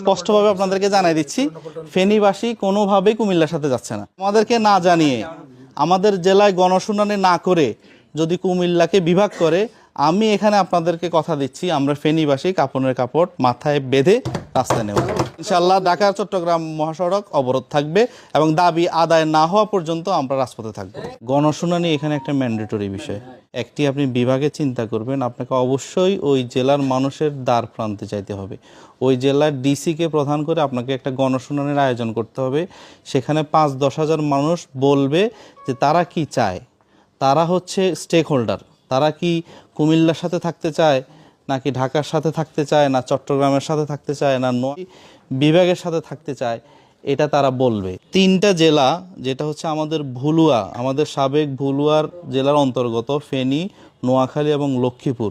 স্পষ্টভাবে আপনাদেরকে জানাই দিচ্ছি, ফেনীবাসী কোনোভাবেই কুমিল্লার সাথে যাচ্ছে না। আমাদেরকে না জানিয়ে, আমাদের জেলায় গণশুনানি না করে যদি কুমিল্লাকে বিভাগ করে, আমি এখানে আপনাদেরকে কথা দিচ্ছি, আমরা ফেনীবাসী কাপড়ের কাপড় মাথায় বেঁধে রাস্তায় নেব। ইনশাআল্লাহ ঢাকা চট্টগ্রাম মহাসড়ক অবরোধ থাকবে এবং দাবি আদায় না হওয়া পর্যন্ত আমরা রাজপথে থাকব। গণশুনানি এখানে একটা ম্যান্ডেটরি বিষয়। একটি আপনি বিভাগে চিন্তা করবেন, আপনাকে অবশ্যই ওই জেলার মানুষের দ্বার প্রান্তে চাইতে হবে। ওই জেলার ডিসিকে প্রধান করে আপনাকে একটা গণশুনানির আয়োজন করতে হবে। সেখানে 5-10 হাজার মানুষ বলবে যে তারা কি চায়। তারা হচ্ছে স্টেক হোল্ডার। তারা কি কুমিল্লার সাথে থাকতে চায়, নাকি ঢাকার সাথে থাকতে চায়, না চট্টগ্রামের সাথে থাকতে চায়, না বিভাগের সাথে থাকতে চায়, এটা তারা বলবে। 3টা জেলা, যেটা হচ্ছে আমাদের ভুলুয়া, আমাদের সাবেক ভুলুয়ার জেলার অন্তর্গত ফেনী, নোয়াখালী এবং লক্ষ্মীপুর,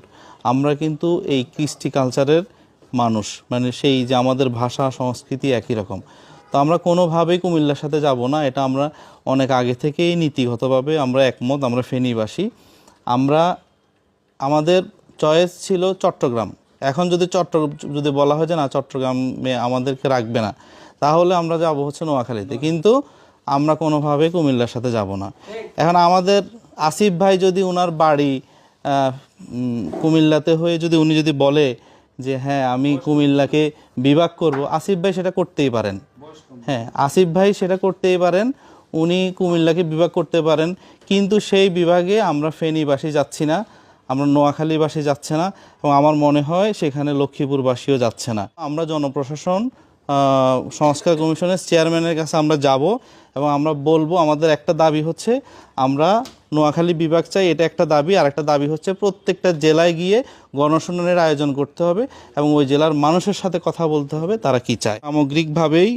আমরা কিন্তু এই কৃষ্টি কালচারের মানুষ, মানে সেই যে আমাদের ভাষা সংস্কৃতি একই রকম। তো আমরা কোনোভাবেই কুমিল্লার সাথে যাব না, এটা আমরা অনেক আগে থেকেই নীতিগতভাবে আমরা একমত। আমরা ফেনীবাসী, আমরা আমাদের চয়েস ছিল চট্টগ্রাম। এখন যদি বলা হয় যে না, চট্টগ্রামে আমাদেরকে রাখবে না, তাহলে আমরা যাব হচ্ছে নোয়াখালীতে, কিন্তু আমরা কোনোভাবে কুমিল্লার সাথে যাব না। এখন আমাদের আসিফ ভাই যদি ওনার বাড়ি কুমিল্লাতে হয়ে উনি যদি বলে যে হ্যাঁ আমি কুমিল্লাকে বিভাগ করব, আসিফ ভাই সেটা করতেই পারেন। হ্যাঁ, আসিফ ভাই সেটা করতেই পারেন, উনি কুমিল্লাকে বিভাগ করতে পারেন, কিন্তু সেই বিভাগে আমরা ফেনীবাসী যাচ্ছি না, আমরা নোয়াখালীবাসী যাচ্ছে না, এবং আমার মনে হয় সেখানে লক্ষ্মীপুরবাসীও যাচ্ছে না। আমরা জনপ্রশাসন সংস্কার কমিশনের চেয়ারম্যানের কাছে আমরা যাব এবং আমরা বলবো আমাদের একটা দাবি হচ্ছে আমরা নোয়াখালী বিভাগ চাই, এটা একটা দাবি। আর একটা দাবি হচ্ছে প্রত্যেকটা জেলায় গিয়ে গণশুনানির আয়োজন করতে হবে এবং ওই জেলার মানুষের সাথে কথা বলতে হবে তারা কি চায়। সামগ্রিকভাবেই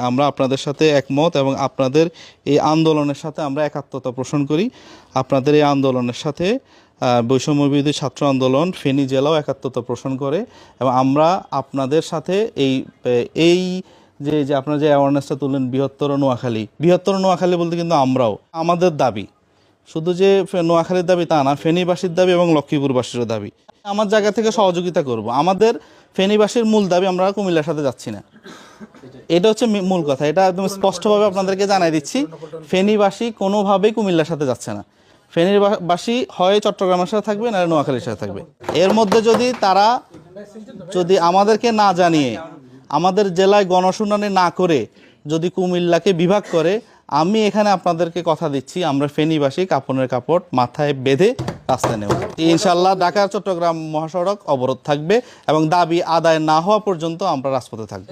আমরা আপনাদের সাথে একমত এবং আপনাদের এই আন্দোলনের সাথে আমরা একাত্মতা পোষণ করি। আপনাদের এই আন্দোলনের সাথে বৈষম্য বিরোধী ছাত্র আন্দোলন ফেনী জেলাও একাত্মতা পোষণ করে এবং আমরা আপনাদের সাথে এই যে আপনারা যে অ্যাওয়ারনেসটা তুললেন বৃহত্তর নোয়াখালী বলতে কিন্তু আমরাও, আমাদের দাবি শুধু যে নোয়াখালীর দাবি তা না, ফেনীবাসীর দাবি এবং লক্ষ্মীপুরবাসীরও দাবি। আমার জায়গা থেকে সহযোগিতা করব। আমাদের ফেনীবাসীর মূল দাবি, আমরা কুমিল্লার সাথে যাচ্ছি না, এটা হচ্ছে মূল কথা। এটা একদম স্পষ্টভাবে আপনাদেরকে জানাই দিচ্ছি, ফেনীবাসী কোনোভাবেই কুমিল্লার সাথে যাচ্ছে না। ফেনীবাসী হয় চট্টগ্রামের সাথে থাকবে, না নোয়াখালীর সাথে থাকবে। এর মধ্যে যদি আমাদেরকে না জানিয়ে, আমাদের জেলায় গণশুনানি না করে যদি কুমিল্লাকে বিভাগ করে, আমি এখানে আপনাদেরকে কথা দিচ্ছি, আমরা ফেনীবাসী কাপড়ের কাপড় মাথায় বেঁধে রাস্তায় নেব। ইনশাআল্লাহ ঢাকা চট্টগ্রাম মহাসড়ক অবরোধ থাকবে এবং দাবি আদায় না হওয়া পর্যন্ত আমরা রাজপথে থাকবো।